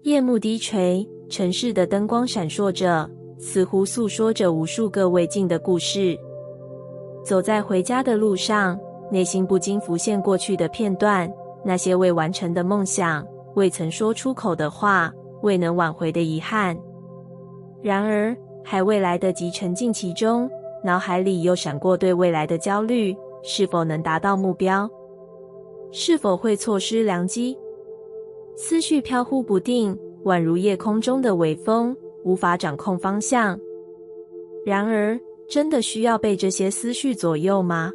夜幕低垂，城市的灯光闪烁着，似乎诉说着无数个未尽的故事。走在回家的路上，内心不禁浮现过去的片段，那些未完成的梦想，未曾说出口的话，未能挽回的遗憾。然而，还未来得及沉浸其中，脑海里又闪过对未来的焦虑，是否能达到目标？是否会错失良机？思绪飘忽不定，宛如夜空中的微风，无法掌控方向。然而，真的需要被这些思绪左右吗？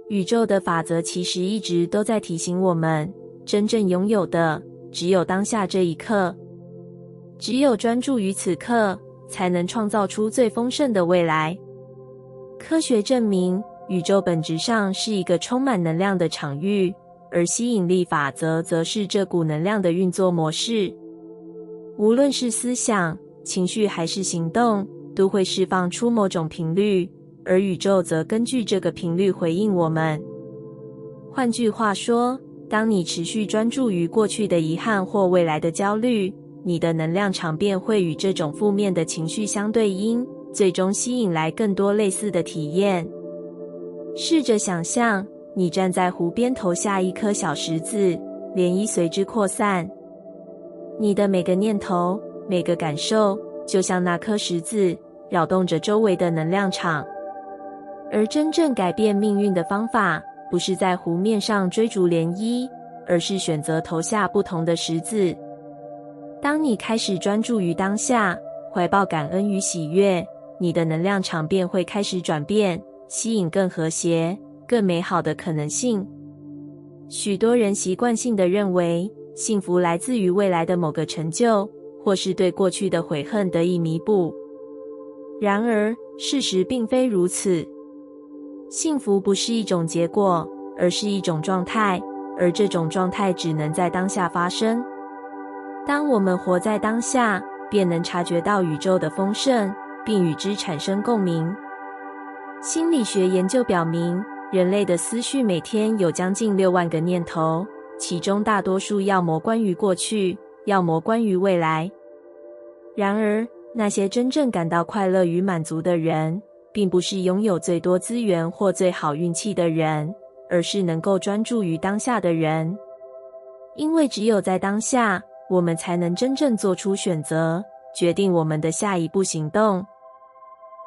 宇宙的法则其实一直都在提醒我们，真正拥有的只有当下这一刻。只有专注于此刻，才能创造出最丰盛的未来。科学证明，宇宙本质上是一个充满能量的场域，而吸引力法则则是这股能量的运作模式。无论是思想、情绪还是行动，都会释放出某种频率，而宇宙则根据这个频率回应我们。换句话说，当你持续专注于过去的遗憾或未来的焦虑，你的能量场便会与这种负面的情绪相对应，最终吸引来更多类似的体验。试着想象，你站在湖边投下一颗小石子，涟漪随之扩散。你的每个念头、每个感受，就像那颗石子，扰动着周围的能量场。而真正改变命运的方法，不是在湖面上追逐涟漪，而是选择投下不同的石子。当你开始专注于当下，怀抱感恩与喜悦，你的能量场便会开始转变，吸引更和谐、更美好的可能性。许多人习惯性地认为，幸福来自于未来的某个成就，或是对过去的悔恨得以弥补。然而，事实并非如此。幸福不是一种结果，而是一种状态，而这种状态只能在当下发生。当我们活在当下，便能察觉到宇宙的丰盛，并与之产生共鸣。心理学研究表明，人类的思绪每天有将近6万个念头，其中大多数要么关于过去，要么关于未来。然而，那些真正感到快乐与满足的人，并不是拥有最多资源或最好运气的人，而是能够专注于当下的人。因为只有在当下，我们才能真正做出选择，决定我们的下一步行动。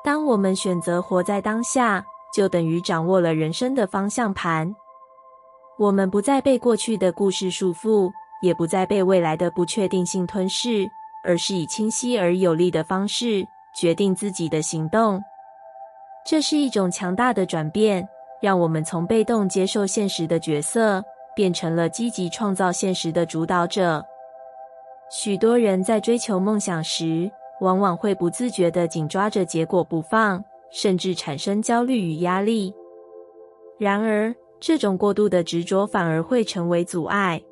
当我们选择活在当下，就等于掌握了人生的方向盘。我们不再被过去的故事束缚，也不再被未来的不确定性吞噬，而是以清晰而有力的方式决定自己的行动。这是一种强大的转变，让我们从被动接受现实的角色，变成了积极创造现实的主导者。许多人在追求梦想时，往往会不自觉地紧抓着结果不放，甚至产生焦虑与压力。然而，这种过度的执着反而会成为阻碍。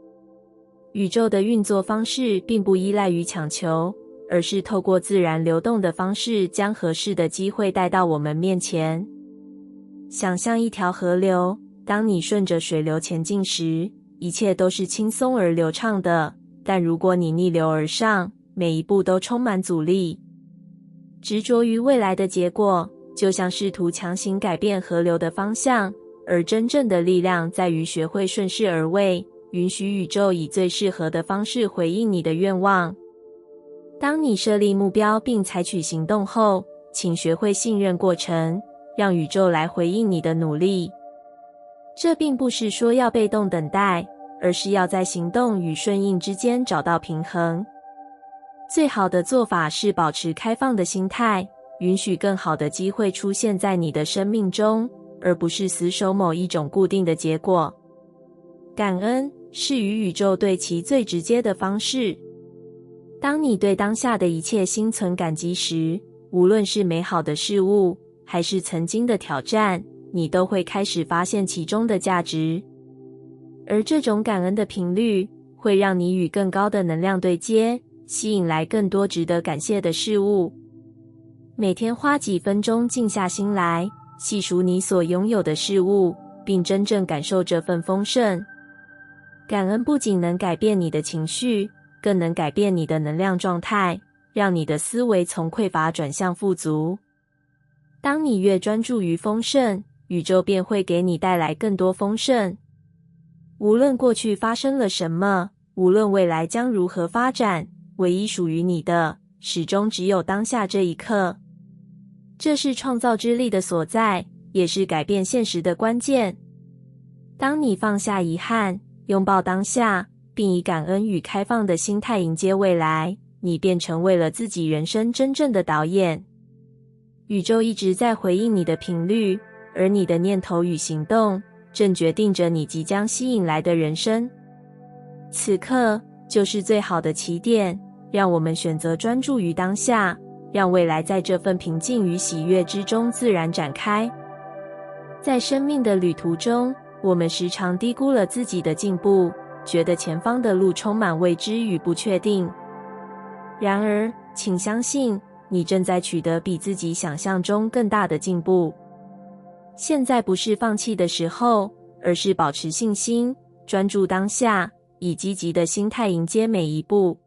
宇宙的运作方式并不依赖于强求，而是透过自然流动的方式，将合适的机会带到我们面前。想象一条河流，当你顺着水流前进时，一切都是轻松而流畅的，但如果你逆流而上，每一步都充满阻力。执着于未来的结果，就像试图强行改变河流的方向，而真正的力量在于学会顺势而为，允许宇宙以最适合的方式回应你的愿望。当你设立目标并采取行动后，请学会信任过程，让宇宙来回应你的努力。这并不是说要被动等待，而是要在行动与顺应之间找到平衡。最好的做法是保持开放的心态，允许更好的机会出现在你的生命中，而不是死守某一种固定的结果。感恩是与宇宙对齐最直接的方式。当你对当下的一切心存感激时，无论是美好的事物，还是曾经的挑战，你都会开始发现其中的价值。而这种感恩的频率，会让你与更高的能量对接，吸引来更多值得感谢的事物。每天花几分钟静下心来，细数你所拥有的事物，并真正感受这份丰盛。感恩不仅能改变你的情绪，更能改变你的能量状态，让你的思维从匮乏转向富足。当你越专注于丰盛，宇宙便会给你带来更多丰盛。无论过去发生了什么，无论未来将如何发展，唯一属于你的，始终只有当下这一刻。这是创造之力的所在，也是改变现实的关键。当你放下遗憾，拥抱当下，并以感恩与开放的心态迎接未来，你便成为了自己人生真正的导演。宇宙一直在回应你的频率，而你的念头与行动正决定着你即将吸引来的人生。此刻就是最好的起点，让我们选择专注于当下，让未来在这份平静与喜悦之中自然展开。在生命的旅途中，我们时常低估了自己的进步，觉得前方的路充满未知与不确定。然而，请相信，你正在取得比自己想象中更大的进步。现在不是放弃的时候，而是保持信心，专注当下，以积极的心态迎接每一步。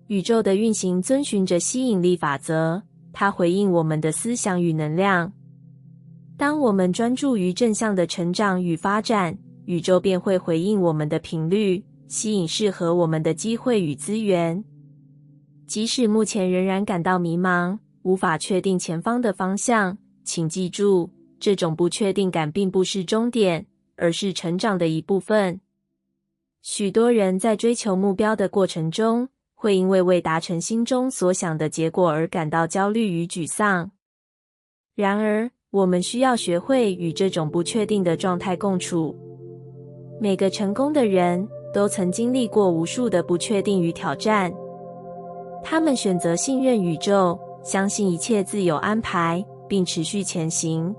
宇宙的运行遵循着吸引力法则，它回应我们的思想与能量。当我们专注于正向的成长与发展，宇宙便会回应我们的频率，吸引适合我们的机会与资源。即使目前仍然感到迷茫，无法确定前方的方向，请记住，这种不确定感并不是终点，而是成长的一部分。许多人在追求目标的过程中，会因为未达成心中所想的结果而感到焦虑与沮丧。然而，我们需要学会与这种不确定的状态共处。每个成功的人都曾经历过无数的不确定与挑战，他们选择信任宇宙，相信一切自有安排，并持续前行。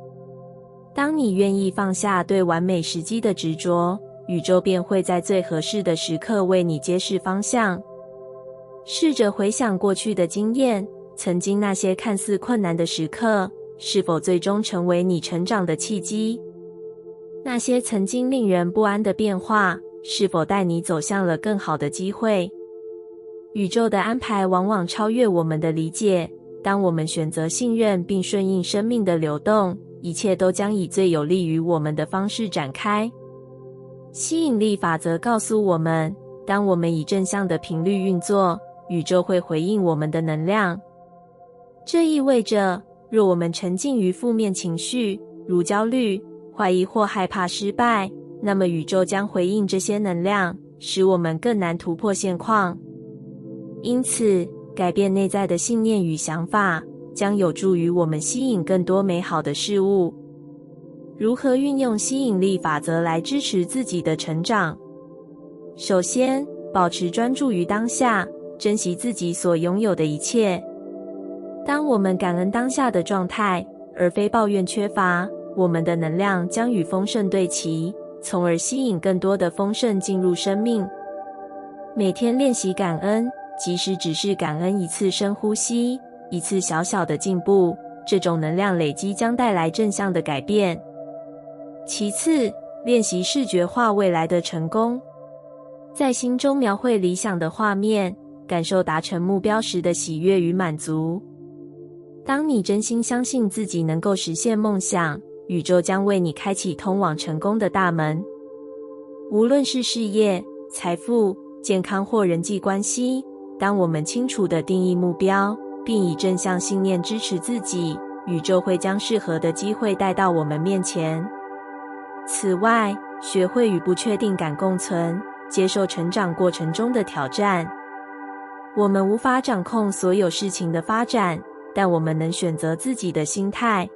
当你愿意放下对完美时机的执着，宇宙便会在最合适的时刻为你揭示方向。试着回想过去的经验，曾经那些看似困难的时刻，是否最终成为你成长的契机？那些曾经令人不安的变化，是否带你走向了更好的机会？宇宙的安排往往超越我们的理解，当我们选择信任并顺应生命的流动，一切都将以最有利于我们的方式展开。吸引力法则告诉我们，当我们以正向的频率运作，宇宙会回应我们的能量。这意味着，若我们沉浸于负面情绪，如焦虑、怀疑或害怕失败，那么宇宙将回应这些能量，使我们更难突破现况。因此，改变内在的信念与想法，将有助于我们吸引更多美好的事物。如何运用吸引力法则来支持自己的成长？首先，保持专注于当下，珍惜自己所拥有的一切。当我们感恩当下的状态，而非抱怨缺乏，我们的能量将与丰盛对齐，从而吸引更多的丰盛进入生命。每天练习感恩，即使只是感恩一次深呼吸，一次小小的进步，这种能量累积将带来正向的改变。其次，练习视觉化未来的成功，在心中描绘理想的画面，感受达成目标时的喜悦与满足。当你真心相信自己能够实现梦想，宇宙将为你开启通往成功的大门。无论是事业、财富、健康或人际关系，当我们清楚地定义目标，并以正向信念支持自己，宇宙会将适合的机会带到我们面前。此外，学会与不确定感共存，接受成长过程中的挑战。我们无法掌控所有事情的发展，但我们能选择自己的心态。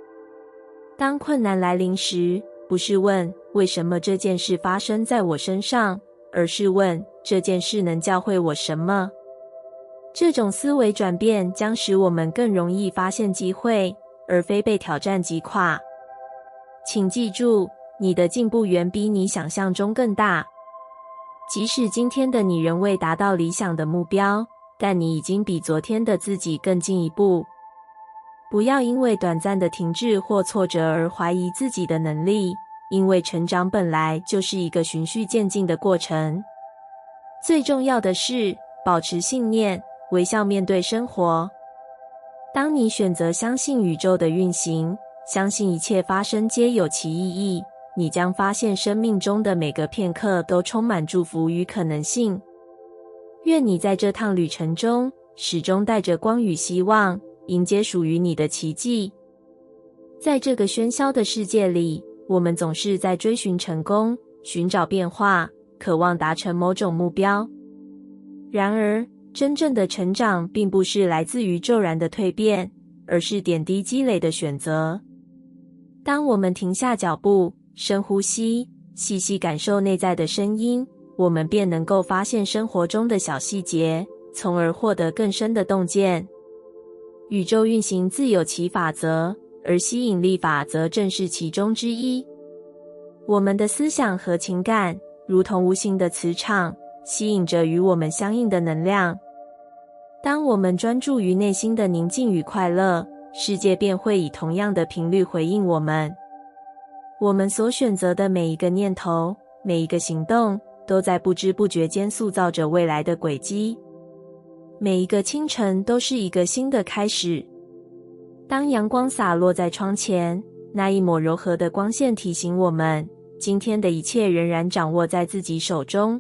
当困难来临时，不是问为什么这件事发生在我身上，而是问这件事能教会我什么。这种思维转变将使我们更容易发现机会，而非被挑战击垮。请记住，你的进步远比你想象中更大。即使今天的你仍未达到理想的目标，但你已经比昨天的自己更进一步。不要因为短暂的停滞或挫折而怀疑自己的能力，因为成长本来就是一个循序渐进的过程。最重要的是，保持信念，微笑面对生活。当你选择相信宇宙的运行，相信一切发生皆有其意义，你将发现生命中的每个片刻都充满祝福与可能性。愿你在这趟旅程中始终带着光与希望，迎接属于你的奇迹。在这个喧嚣的世界里，我们总是在追寻成功，寻找变化，渴望达成某种目标。然而，真正的成长并不是来自于骤然的蜕变，而是点滴积累的选择。当我们停下脚步，深呼吸，细细感受内在的声音，我们便能够发现生活中的小细节，从而获得更深的洞见。宇宙运行自有其法则，而吸引力法则正是其中之一。我们的思想和情感如同无形的磁场，吸引着与我们相应的能量。当我们专注于内心的宁静与快乐，世界便会以同样的频率回应我们。我们所选择的每一个念头，每一个行动，都在不知不觉间塑造着未来的轨迹。每一个清晨都是一个新的开始。当阳光洒落在窗前，那一抹柔和的光线提醒我们，今天的一切仍然掌握在自己手中。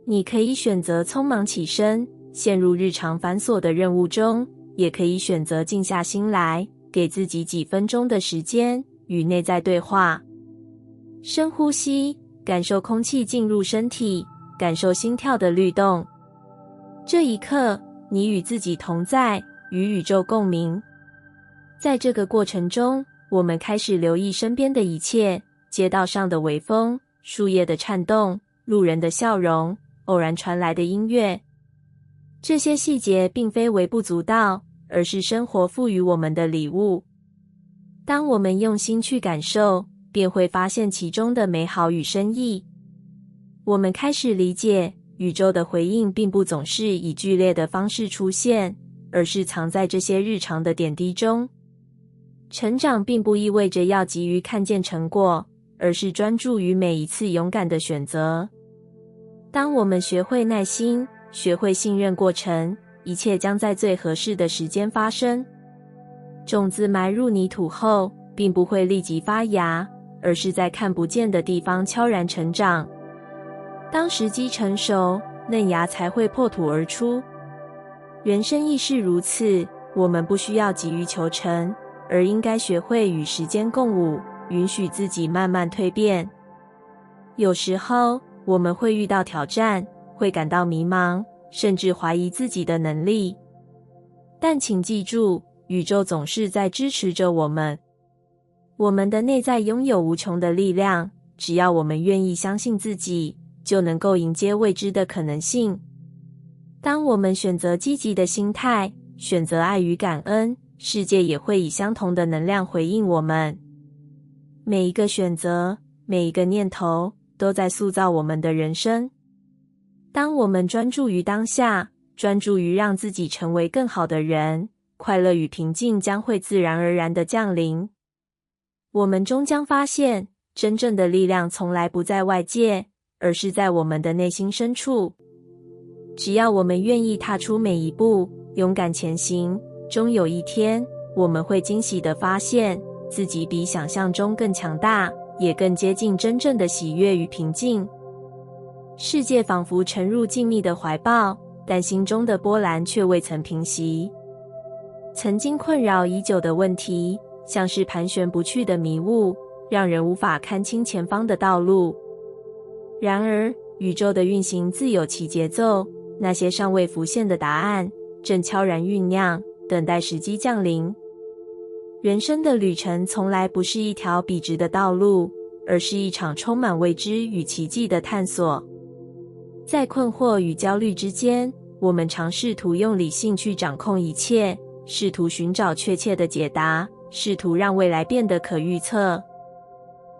你可以选择匆忙起身，陷入日常繁琐的任务中，也可以选择静下心来，给自己几分钟的时间，与内在对话。深呼吸，感受空气进入身体，感受心跳的律动。这一刻，你与自己同在，与宇宙共鸣。在这个过程中，我们开始留意身边的一切，街道上的微风，树叶的颤动，路人的笑容，偶然传来的音乐。这些细节并非微不足道，而是生活赋予我们的礼物。当我们用心去感受，便会发现其中的美好与深意。我们开始理解，宇宙的回应并不总是以剧烈的方式出现，而是藏在这些日常的点滴中。成长并不意味着要急于看见成果，而是专注于每一次勇敢的选择。当我们学会耐心，学会信任过程，一切将在最合适的时间发生。种子埋入泥土后，并不会立即发芽，而是在看不见的地方悄然成长。当时机成熟，嫩芽才会破土而出。人生亦是如此，我们不需要急于求成，而应该学会与时间共舞，允许自己慢慢蜕变。有时候，我们会遇到挑战，会感到迷茫，甚至怀疑自己的能力。但请记住，宇宙总是在支持着我们。我们的内在拥有无穷的力量，只要我们愿意相信自己，就能够迎接未知的可能性。当我们选择积极的心态，选择爱与感恩，世界也会以相同的能量回应我们。每一个选择，每一个念头，都在塑造我们的人生。当我们专注于当下，专注于让自己成为更好的人，快乐与平静将会自然而然地降临。我们终将发现，真正的力量从来不在外界，而是在我们的内心深处。只要我们愿意踏出每一步，勇敢前行，终有一天，我们会惊喜地发现，自己比想象中更强大，也更接近真正的喜悦与平静。世界仿佛沉入静谧的怀抱，但心中的波澜却未曾平息。曾经困扰已久的问题，像是盘旋不去的迷雾，让人无法看清前方的道路。然而，宇宙的运行自有其节奏，那些尚未浮现的答案，正悄然酝酿，等待时机降临。人生的旅程从来不是一条笔直的道路，而是一场充满未知与奇迹的探索。在困惑与焦虑之间，我们尝试图用理性去掌控一切，试图寻找确切的解答，试图让未来变得可预测。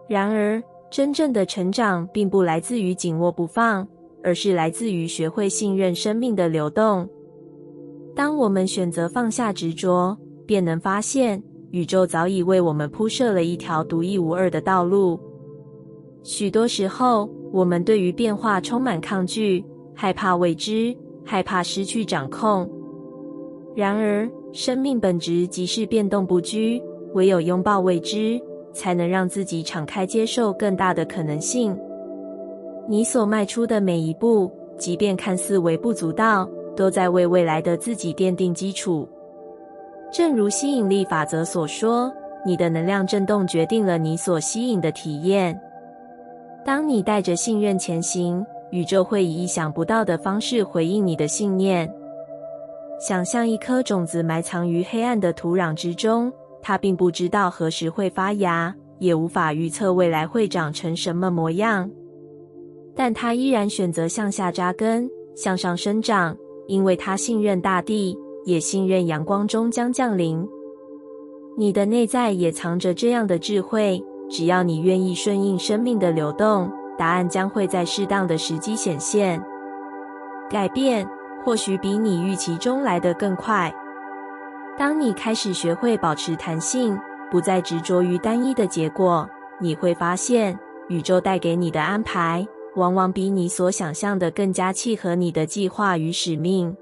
然而，真正的成长并不来自于紧握不放，而是来自于学会信任生命的流动。当我们选择放下执着，便能发现，宇宙早已为我们铺设了一条独一无二的道路。许多时候，我们对于变化充满抗拒，害怕未知，害怕失去掌控。然而，生命本质即是变动不居，唯有拥抱未知，才能让自己敞开接受更大的可能性。你所迈出的每一步，即便看似微不足道，都在为未来的自己奠定基础。正如吸引力法则所说，你的能量振动决定了你所吸引的体验。当你带着信任前行，宇宙会以意想不到的方式回应你的信念。想象一颗种子埋藏于黑暗的土壤之中，它并不知道何时会发芽，也无法预测未来会长成什么模样。但它依然选择向下扎根，向上生长，因为它信任大地，也信任阳光终将降临。你的内在也藏着这样的智慧，只要你愿意顺应生命的流动，答案将会在适当的时机显现。改变或许比你预期中来得更快。当你开始学会保持弹性，不再执着于单一的结果，你会发现，宇宙带给你的安排，往往比你所想象的更加契合你的计划与使命。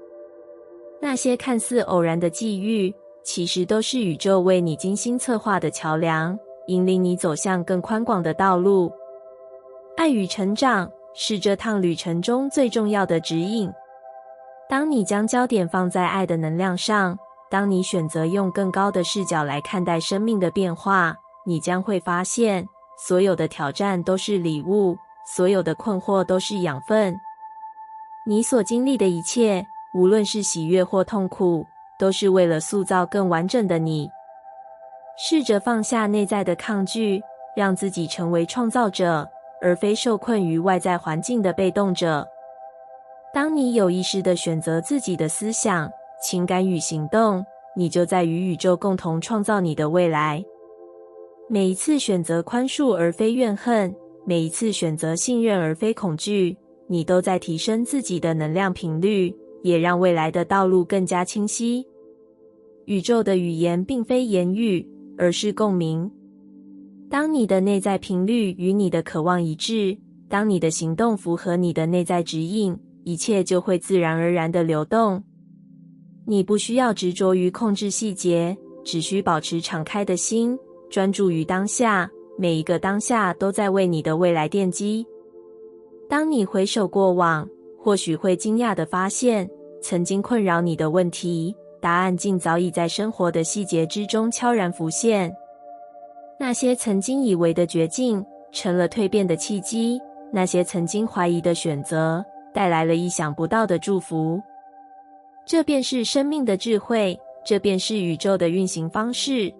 那些看似偶然的际遇，其实都是宇宙为你精心策划的桥梁，引领你走向更宽广的道路。爱与成长是这趟旅程中最重要的指引。当你将焦点放在爱的能量上，当你选择用更高的视角来看待生命的变化，你将会发现，所有的挑战都是礼物，所有的困惑都是养分。你所经历的一切，无论是喜悦或痛苦，都是为了塑造更完整的你。试着放下内在的抗拒，让自己成为创造者，而非受困于外在环境的被动者。当你有意识地选择自己的思想、情感与行动，你就在与宇宙共同创造你的未来。每一次选择宽恕而非怨恨，每一次选择信任而非恐惧，你都在提升自己的能量频率，也让未来的道路更加清晰。宇宙的语言并非言语，而是共鸣。当你的内在频率与你的渴望一致，当你的行动符合你的内在指引，一切就会自然而然地流动。你不需要执着于控制细节，只需保持敞开的心，专注于当下，每一个当下都在为你的未来奠基。当你回首过往，或许会惊讶地发现，曾经困扰你的问题，答案竟早已在生活的细节之中悄然浮现。那些曾经以为的绝境，成了蜕变的契机；那些曾经怀疑的选择，带来了意想不到的祝福。这便是生命的智慧，这便是宇宙的运行方式。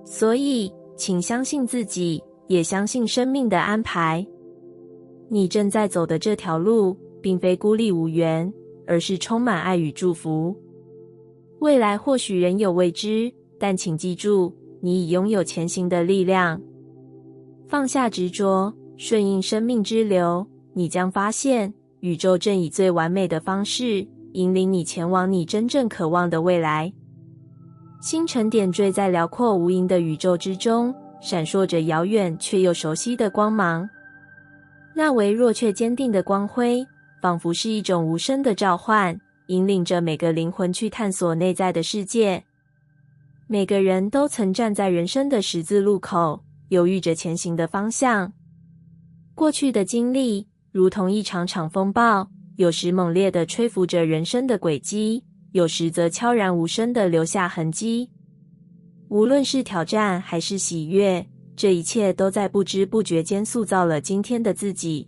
所以，请相信自己，也相信生命的安排。你正在走的这条路，并非孤立无援，而是充满爱与祝福。未来或许仍有未知，但请记住，你已拥有前行的力量。放下执着，顺应生命之流，你将发现，宇宙正以最完美的方式引领你前往你真正渴望的未来。星辰点缀在辽阔无垠的宇宙之中，闪烁着遥远却又熟悉的光芒。那微弱却坚定的光辉，仿佛是一种无声的召唤，引领着每个灵魂去探索内在的世界。每个人都曾站在人生的十字路口，犹豫着前行的方向。过去的经历如同一场场风暴，有时猛烈地吹拂着人生的轨迹，有时则悄然无声地留下痕迹。无论是挑战还是喜悦，这一切都在不知不觉间塑造了今天的自己。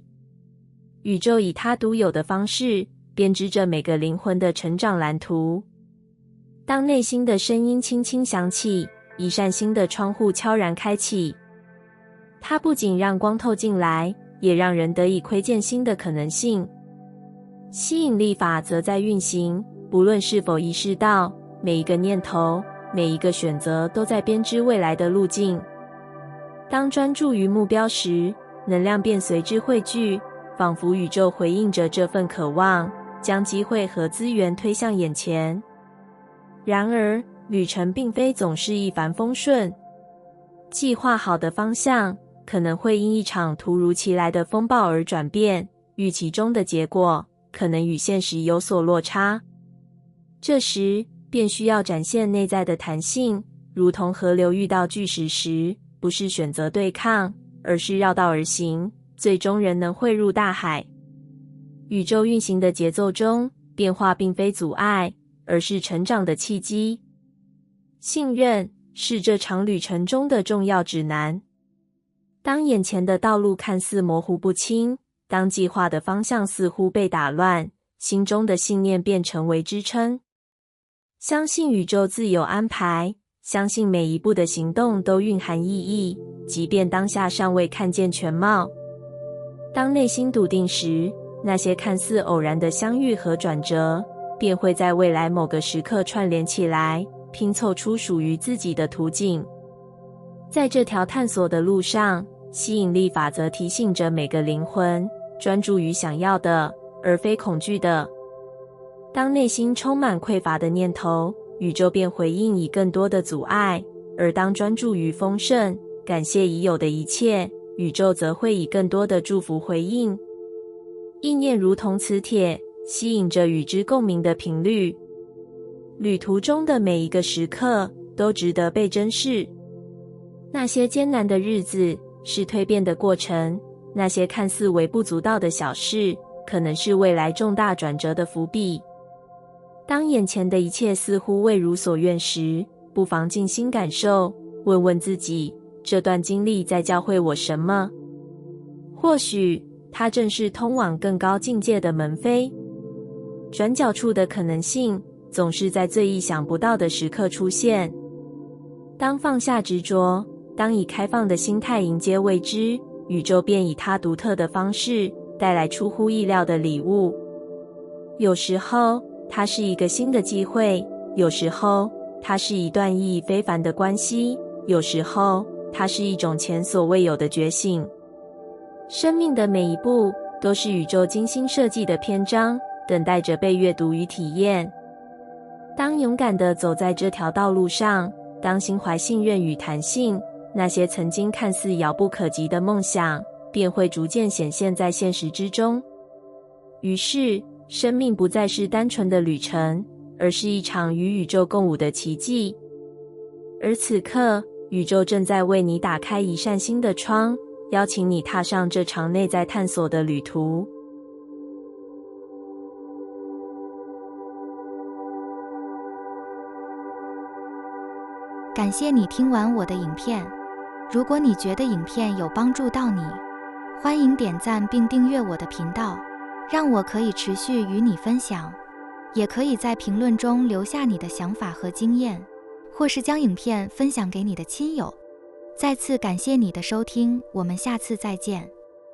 宇宙以它独有的方式编织着每个灵魂的成长蓝图。当内心的声音轻轻响起，一扇新的窗户悄然开启。它不仅让光透进来，也让人得以窥见新的可能性。吸引力法则在运行，不论是否意识到，每一个念头，每一个选择都在编织未来的路径。当专注于目标时，能量便随之汇聚，仿佛宇宙回应着这份渴望，将机会和资源推向眼前。然而，旅程并非总是一帆风顺。计划好的方向可能会因一场突如其来的风暴而转变，预期中的结果可能与现实有所落差。这时便需要展现内在的弹性，如同河流遇到巨石时，不是选择对抗，而是绕道而行，最终仍能汇入大海。宇宙运行的节奏中，变化并非阻碍，而是成长的契机。信任是这场旅程中的重要指南。当眼前的道路看似模糊不清，当计划的方向似乎被打乱，心中的信念便成为支撑。相信宇宙自有安排，相信每一步的行动都蕴含意义，即便当下尚未看见全貌。当内心笃定时，那些看似偶然的相遇和转折，便会在未来某个时刻串联起来，拼凑出属于自己的途径。在这条探索的路上，吸引力法则提醒着每个灵魂，专注于想要的，而非恐惧的。当内心充满匮乏的念头，宇宙便回应以更多的阻碍；而当专注于丰盛，感谢已有的一切，宇宙则会以更多的祝福回应。意念如同磁铁，吸引着与之共鸣的频率。旅途中的每一个时刻都值得被珍视。那些艰难的日子是蜕变的过程，那些看似微不足道的小事，可能是未来重大转折的伏笔。当眼前的一切似乎未如所愿时，不妨静心感受，问问自己，这段经历在教会我什么？或许它正是通往更高境界的门扉。转角处的可能性总是在最意想不到的时刻出现。当放下执着，当以开放的心态迎接未知，宇宙便以它独特的方式带来出乎意料的礼物。有时候它是一个新的机会，有时候它是一段意义非凡的关系，有时候它是一种前所未有的觉醒。生命的每一步都是宇宙精心设计的篇章，等待着被阅读与体验。当勇敢地走在这条道路上，当心怀信任与弹性，那些曾经看似遥不可及的梦想，便会逐渐显现在现实之中。于是，生命不再是单纯的旅程，而是一场与宇宙共舞的奇迹。而此刻，宇宙正在为你打开一扇新的窗，邀请你踏上这场内在探索的旅途。感谢你听完我的影片。如果你觉得影片有帮助到你，欢迎点赞并订阅我的频道，让我可以持续与你分享。也可以在评论中留下你的想法和经验，或是将影片分享给你的亲友。再次感谢你的收听，我们下次再见。